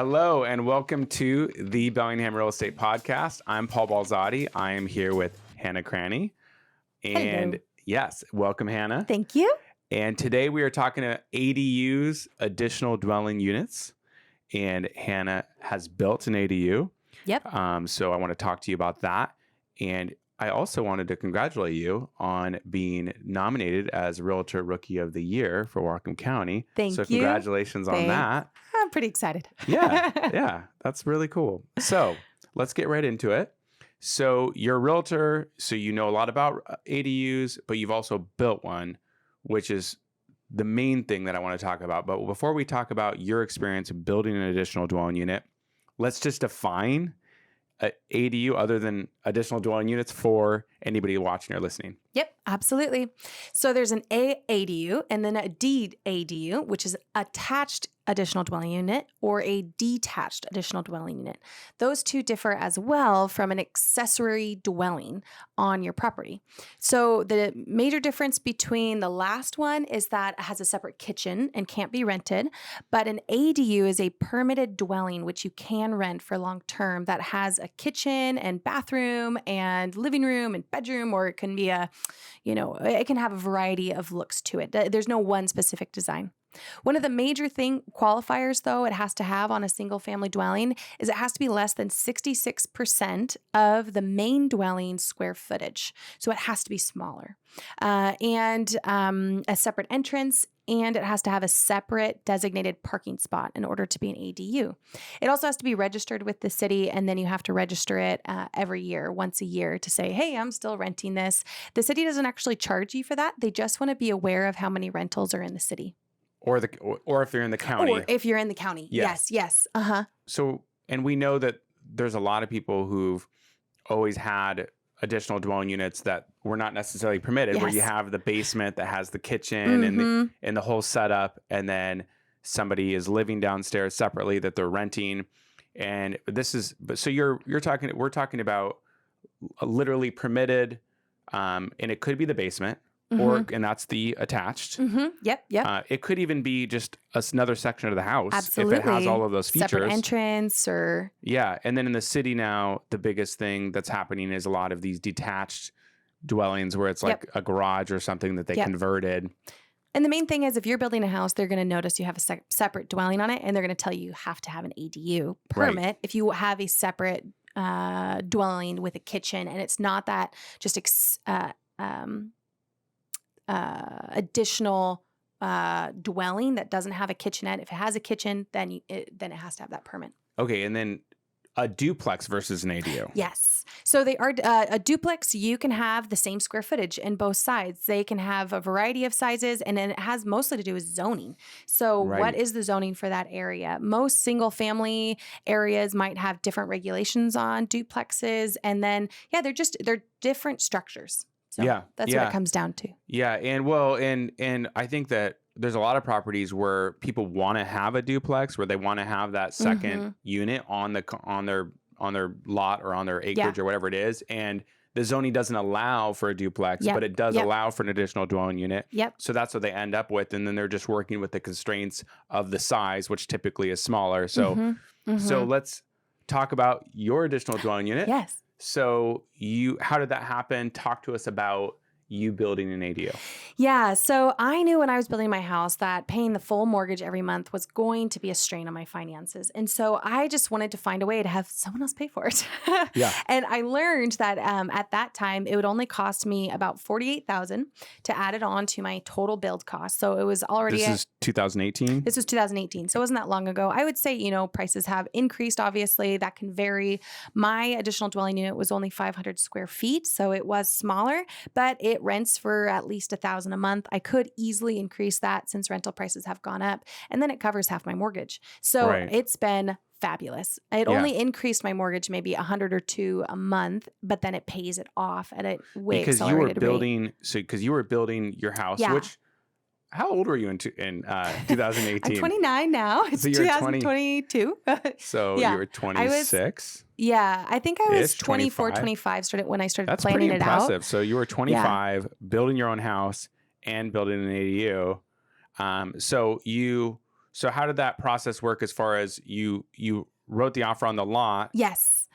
Hello and welcome to the Bellingham Real Estate Podcast. I'm Paul Balzotti. I am here with Hannah Cranny. And Hello. yes, welcome Hannah. Thank you. And today we are talking to ADUs, additional dwelling units. And Hannah has built an ADU. Yep. So I want to talk to you about that. And I also wanted to congratulate you on being nominated as Realtor Rookie of the Year for Whatcom County. Thank so you. Congratulations on that. I'm pretty excited. Yeah, that's really cool. So let's get right into it. So you're a realtor, so you know a lot about ADUs, but you've also built one, which is the main thing that I want to talk about. But before we talk about your experience of building an additional dwelling unit, let's just define ADU other than additional dwelling units for anybody watching or listening. Yep, absolutely. So there's an ADU and then a DADU, which is attached additional dwelling unit, or a detached additional dwelling unit. Those two differ as well from an accessory dwelling on your property. So the major difference between the last one is that it has a separate kitchen and can't be rented, but an ADU is a permitted dwelling which you can rent for long term that has a kitchen and bathroom and living room and bedroom, or it can be it can have a variety of looks to it. There's no one specific design. One of the major qualifiers, though, it has to have on a single family dwelling is it has to be less than 66% of the main dwelling square footage. So it has to be smaller and a separate entrance, and it has to have a separate designated parking spot in order to be an ADU. It also has to be registered with the city, and then you have to register it every year, once a year, to say, hey, I'm still renting this. The city doesn't actually charge you for that. They just want to be aware of how many rentals are in the city. Or if they're in the county. Or if you're in the county. Yes. Uh-huh. So, and we know that there's a lot of people who've always had additional dwelling units that were not necessarily permitted, where you have the basement that has the kitchen and the whole setup, and then somebody is living downstairs separately that they're renting. And we're talking about literally permitted, and it could be the basement. And that's the attached. Yep. It could even be just another section of the house. Absolutely. If it has all of those features. Separate entrance or... Yeah. And then in the city now, the biggest thing that's happening is a lot of these detached dwellings where it's like a garage or something that they converted. And the main thing is, if you're building a house, they're going to notice you have a separate dwelling on it, and they're going to tell you have to have an ADU permit. Right. If you have a separate dwelling with a kitchen, and it's not that just... additional dwelling that doesn't have a kitchenette. If it has a kitchen, then it has to have that permit. Okay, and then a duplex versus an ADU. Yes. So they are a duplex. You can have the same square footage in both sides. They can have a variety of sizes, and then it has mostly to do with zoning. So what is the zoning for that area? Most single family areas might have different regulations on duplexes, and then they're different structures. So that's what it comes down to. Yeah. And I think that there's a lot of properties where people want to have a duplex, where they want to have that second unit on their lot or on their acreage or whatever it is. And the zoning doesn't allow for a duplex, but it does allow for an additional dwelling unit. Yep. So that's what they end up with. And then they're just working with the constraints of the size, which typically is smaller. So, so let's talk about your additional dwelling unit. Yes. So how did that happen? Talk to us about you building an ADU. Yeah. So I knew when I was building my house that paying the full mortgage every month was going to be a strain on my finances. And so I just wanted to find a way to have someone else pay for it. And I learned that at that time, it would only cost me about $48,000 to add it on to my total build cost. So it was already... This is 2018? This was 2018. So it wasn't that long ago. I would say, prices have increased. Obviously, that can vary. My additional dwelling unit was only 500 square feet. So it was smaller, but it rents for at least $1,000 a month. I could easily increase that since rental prices have gone up, and then it covers half my mortgage. So it's been fabulous. It only increased my mortgage maybe $100 or $200 a month, but then it pays it off at a way accelerated rate. Because you were building your house, which... How old were you in 2018? I'm 29 now. It's 2022. So you were 26? I think I was 24, 25 when I started planning it out. That's pretty impressive. So you were 25, building your own house and building an ADU. So So how did that process work as far as you wrote the offer on the lot? Yes.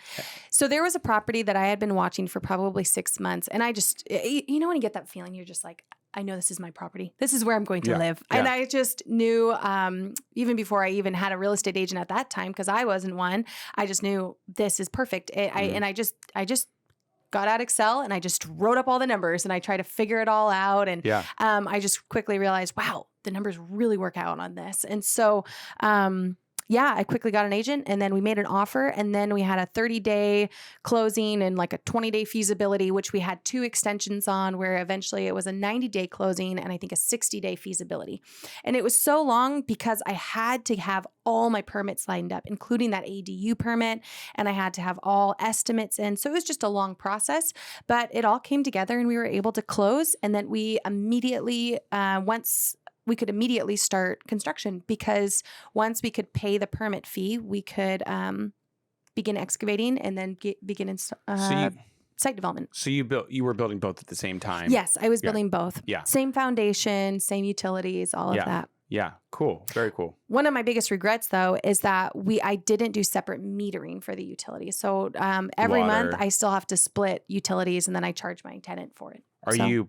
So there was a property that I had been watching for probably 6 months. And I just, you know, when you get that feeling, you're just like, I know this is my property. This is where I'm going to live. Yeah. And I just knew, even before I even had a real estate agent at that time, because I wasn't one, I just knew this is perfect. I just got out Excel and I just wrote up all the numbers and I tried to figure it all out. And I just quickly realized, wow, the numbers really work out on this. And so, I quickly got an agent and then we made an offer and then we had a 30-day closing and like a 20-day feasibility, which we had 2 extensions on, where eventually it was a 90-day closing and I think a 60-day feasibility. And it was so long because I had to have all my permits lined up, including that ADU permit, and I had to have all estimates in. So it was just a long process, but it all came together and we were able to close. And then we immediately, we could immediately start construction, because once we could pay the permit fee, we could begin excavating and then begin site development. So you were building both at the same time? Yes, I was building both. Yeah. Same foundation, same utilities, all of that. Yeah. Cool. Very cool. One of my biggest regrets, though, is that I didn't do separate metering for the utilities. So every month I still have to split utilities and then I charge my tenant for it. So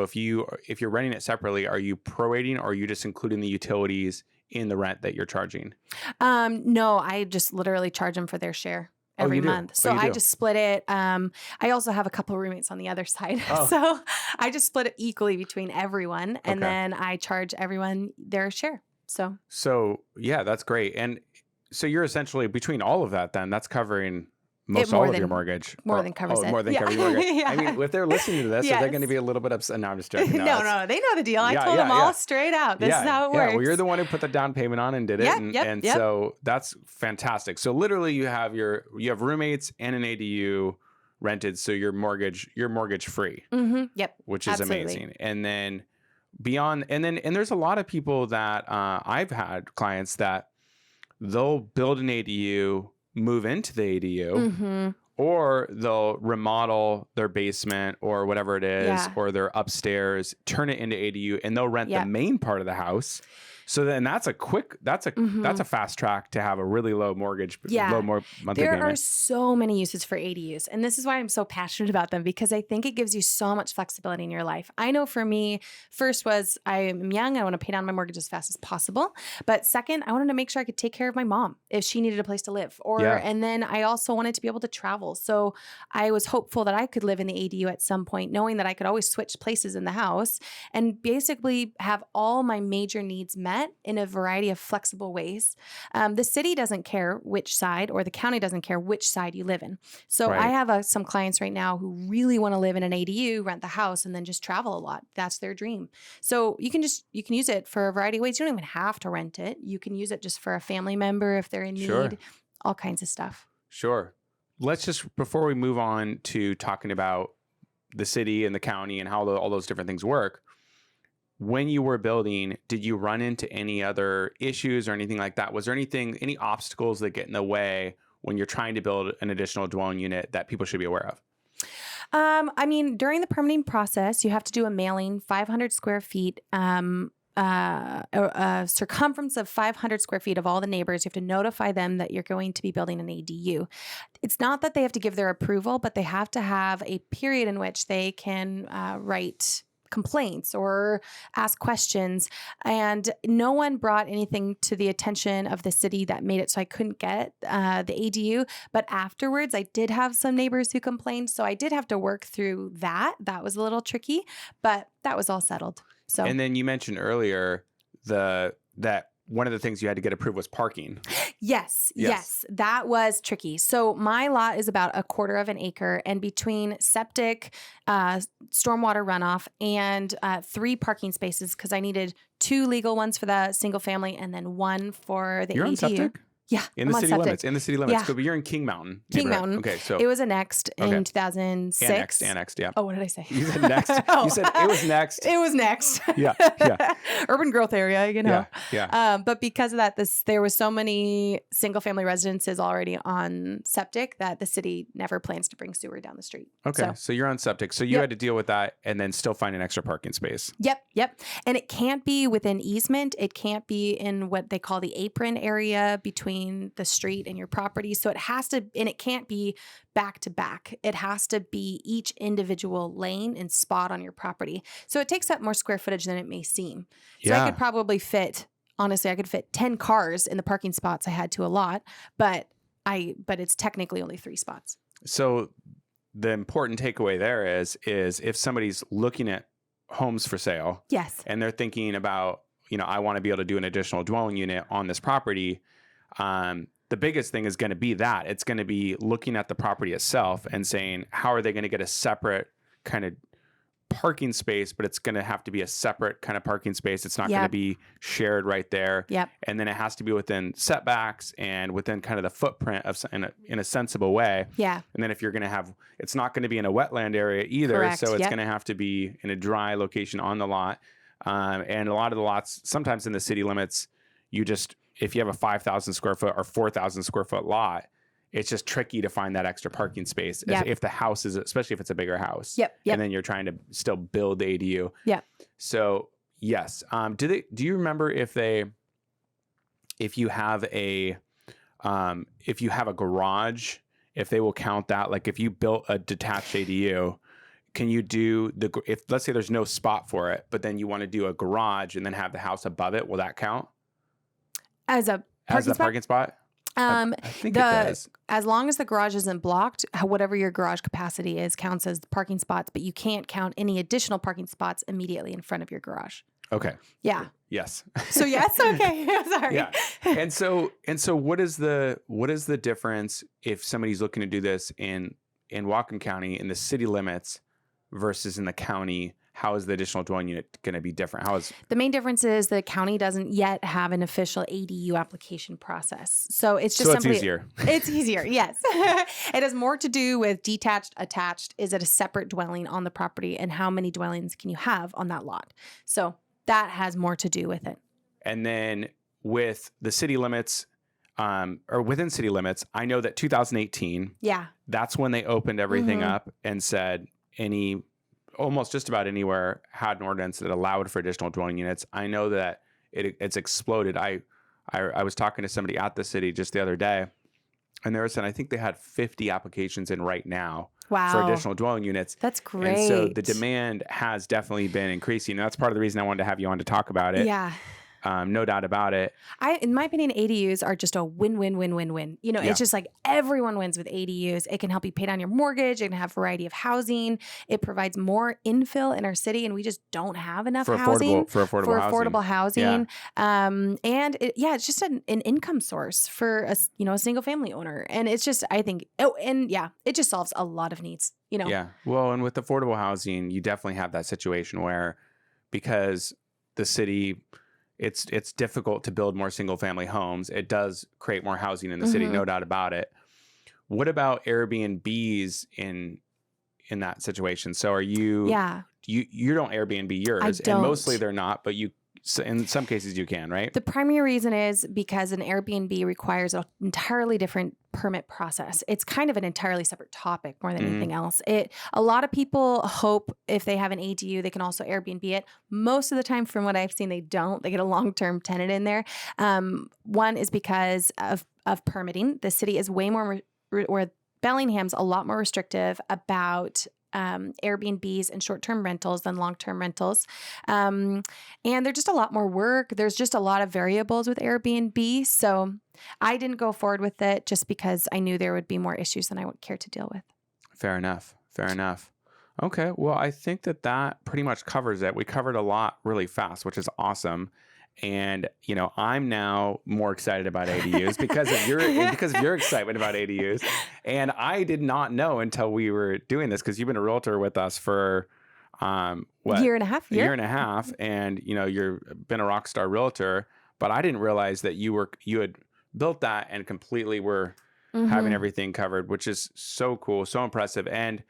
if you're renting it separately, are you prorating, or are you just including the utilities in the rent that you're charging? No, I just literally charge them for their share every month. So I just split it. I also have a couple of roommates on the other side. So I just split it equally between everyone. And then I charge everyone their share. So yeah, that's great. And so you're essentially, between all of that, then that's covering most all of your mortgage. More than covers it. More than covers your mortgage. I mean, if they're listening to this, are they going to be a little bit upset? No, I'm just joking. No, they know the deal. I told them all straight out. This is how it works. Well, you're the one who put the down payment on and did it. So that's fantastic. So literally you have roommates and an ADU rented. So you're mortgage free. Mm-hmm. Yep. Which is amazing. And then beyond, and there's a lot of people that I've had clients that they'll build an ADU, move into the ADU, or they'll remodel their basement or whatever it is, or their upstairs, turn it into ADU, and they'll rent the main part of the house. So then that's a fast track to have a really low mortgage, low monthly payment. There are so many uses for ADUs. And this is why I'm so passionate about them, because I think it gives you so much flexibility in your life. I know for me, first was I am young. I want to pay down my mortgage as fast as possible. But second, I wanted to make sure I could take care of my mom if she needed a place to live. And then I also wanted to be able to travel. So I was hopeful that I could live in the ADU at some point, knowing that I could always switch places in the house and basically have all my major needs met in a variety of flexible ways. The city doesn't care which side, or the county doesn't care which side you live in. So I have some clients right now who really want to live in an ADU, rent the house, and then just travel a lot. That's their dream. So you can use it for a variety of ways. You don't even have to rent it. You can use it just for a family member if they're in need, all kinds of stuff. Sure. Let's just, before we move on to talking about the city and the county and how all those different things work, when you were building, did you run into any other issues or anything like that? Was there any obstacles that get in the way when you're trying to build an additional dwelling unit that people should be aware of? I mean, during the permitting process, you have to do a mailing, 500 square feet, a circumference of 500 square feet of all the neighbors. You have to notify them that you're going to be building an ADU. It's not that they have to give their approval, but they have to have a period in which they can write complaints or ask questions. And no one brought anything to the attention of the city that made it so I couldn't get the ADU. But afterwards, I did have some neighbors who complained. So I did have to work through that. That was a little tricky, but that was all settled. So, and then you mentioned earlier that one of the things you had to get approved was parking. Yes. That was tricky. So my lot is about 1/4 of an acre, and between septic, stormwater runoff, and 3 parking spaces, because I needed 2 legal ones for the single family and then 1 for the ADU. On septic? Yeah. In I'm the on city septic. limits. In the city limits. Yeah. But you're in King Mountain. King neighborhood. Mountain. Okay. So it was annexed in 2006. Annexed. Yeah. Oh, what did I say? You said next. Oh. You said it was next. It was next. Yeah. Urban growth area, Yeah. But because of that, there was so many single family residences already on septic that the city never plans to bring sewer down the street. Okay. So you're on septic. So you had to deal with that and then still find an extra parking space. Yep. And it can't be within easement. It can't be in what they call the apron area between the street and your property. So it has to, and it can't be back to back. It has to be each individual lane and spot on your property. So it takes up more square footage than it may seem. So I could probably honestly, I could fit 10 cars in the parking spots I had to allot, but it's technically only 3 spots. So the important takeaway there is if somebody's looking at homes for sale, yes, and they're thinking about, I want to be able to do an additional dwelling unit on this property, the biggest thing is going to be that it's going to be looking at the property itself and saying, how are they going to get a separate kind of parking space, but it's going to have to be a separate kind of parking space. It's not going to be shared right there. Yep. And then it has to be within setbacks and within kind of the footprint of in a sensible way. Yeah. And then if you're going to have, it's not going to be in a wetland area either. Correct. So it's going to have to be in a dry location on the lot. And a lot of the lots, sometimes in the city limits, if you have a 5,000 square foot or 4,000 square foot lot, it's just tricky to find that extra parking space if the house is, especially if it's a bigger house. Yep. And then you're trying to still build the ADU. Yeah. So yes. Do you remember if you have a garage, if they will count that, like if you built a detached ADU, can you do if let's say there's no spot for it, but then you want to do a garage and then have the house above it, will that count? As a parking spot? I think it does. As long as the garage isn't blocked, whatever your garage capacity is counts as parking spots, but you can't count any additional parking spots immediately in front of your garage. Okay. Yeah. Yes. So yes. Okay. Sorry. Yeah. And so what is the difference if somebody's looking to do this in Whatcom County in the city limits versus in the county? How is the additional dwelling unit going to be different? The main difference is the county doesn't yet have an official ADU application process. So it's just it's easier. It's easier. Yes. It has more to do with detached, attached. Is it a separate dwelling on the property, and how many dwellings can you have on that lot? So that has more to do with it. And then with the city limits, or within city limits, I know that 2018, that's when they opened everything up and said almost just about anywhere had an ordinance that allowed for additional dwelling units. I know that it's exploded. I was talking to somebody at the city just the other day, and they were saying I think they had 50 applications in right now for additional dwelling units. That's great. And so the demand has definitely been increasing. And that's part of the reason I wanted to have you on to talk about it. Yeah. No doubt about it. In my opinion, ADUs are just a win-win-win-win-win. It's just like everyone wins with ADUs. It can help you pay down your mortgage. It can have a variety of housing. It provides more infill in our city, and we just don't have enough housing for affordable housing. And it's just an income source for a single family owner. And it's just, I think, it just solves a lot of needs. Yeah. Well, and with affordable housing, you definitely have that situation where, because the city, it's difficult to build more single family homes. It does create more housing in the city, no doubt about it. What about Airbnbs in that situation? So are you? Yeah. You don't Airbnb yours, I don't. And mostly they're not, but in some cases you can, right? The primary reason is because an Airbnb requires an entirely different permit process. It's kind of an entirely separate topic more than anything else. A lot of people hope if they have an ADU, they can also Airbnb it. Most of the time, from what I've seen, they don't. They get a long-term tenant in there. One is because of permitting. The city is way more, or Bellingham's a lot more restrictive about Airbnbs and short-term rentals than long-term rentals. And they're just a lot more work. There's just a lot of variables with Airbnb. So I didn't go forward with it just because I knew there would be more issues than I would care to deal with. Fair enough. Okay. Well, I think that pretty much covers it. We covered a lot really fast, which is awesome. And, I'm now more excited about ADUs because of your excitement about ADUs. And I did not know until we were doing this, because you've been a realtor with us for year and a half. And, you've been a rock star realtor, but I didn't realize that you had built that and completely were having everything covered, which is so cool, so impressive. And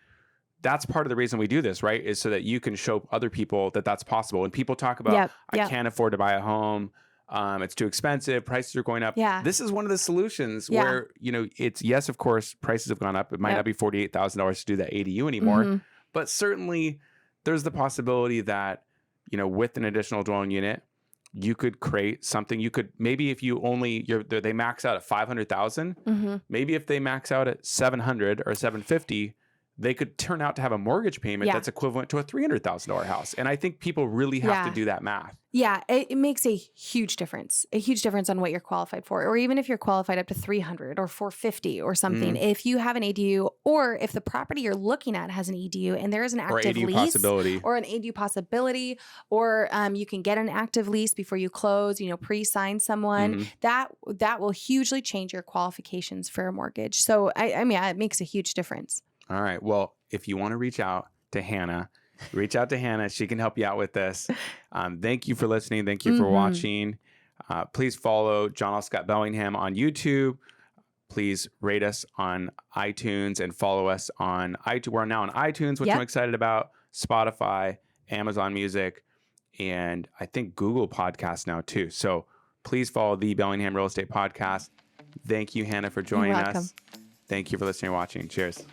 that's part of the reason we do this, right? Is so that you can show other people that that's possible. And people talk about, I can't afford to buy a home. It's too expensive. Prices are going up. Yeah. This is one of the solutions where, it's, yes, of course, prices have gone up. It might not be $48,000 to do that ADU anymore, but certainly there's the possibility that, with an additional dwelling unit, you could create something. You could, maybe if you only, they max out at 500,000, maybe if they max out at 700 or 750, they could turn out to have a mortgage payment that's equivalent to a $300,000 house. And I think people really have to do that math. Yeah, it makes a huge difference on what you're qualified for. Or even if you're qualified up to 300 or 450 or something, if you have an ADU, or if the property you're looking at has an EDU and there is an active lease or an ADU possibility, or you can get an active lease before you close, pre-sign someone, that will hugely change your qualifications for a mortgage. So I mean, it makes a huge difference. All right. Well, if you want to reach out to Hannah. She can help you out with this. Thank you for listening. Thank you for watching. Please follow John L. Scott Bellingham on YouTube. Please rate us on iTunes and follow us on iTunes. We're now on iTunes, which I'm excited about, Spotify, Amazon Music, and I think Google Podcasts now too. So please follow the Bellingham Real Estate Podcast. Thank you, Hannah, for joining us. Thank you for listening and watching. Cheers.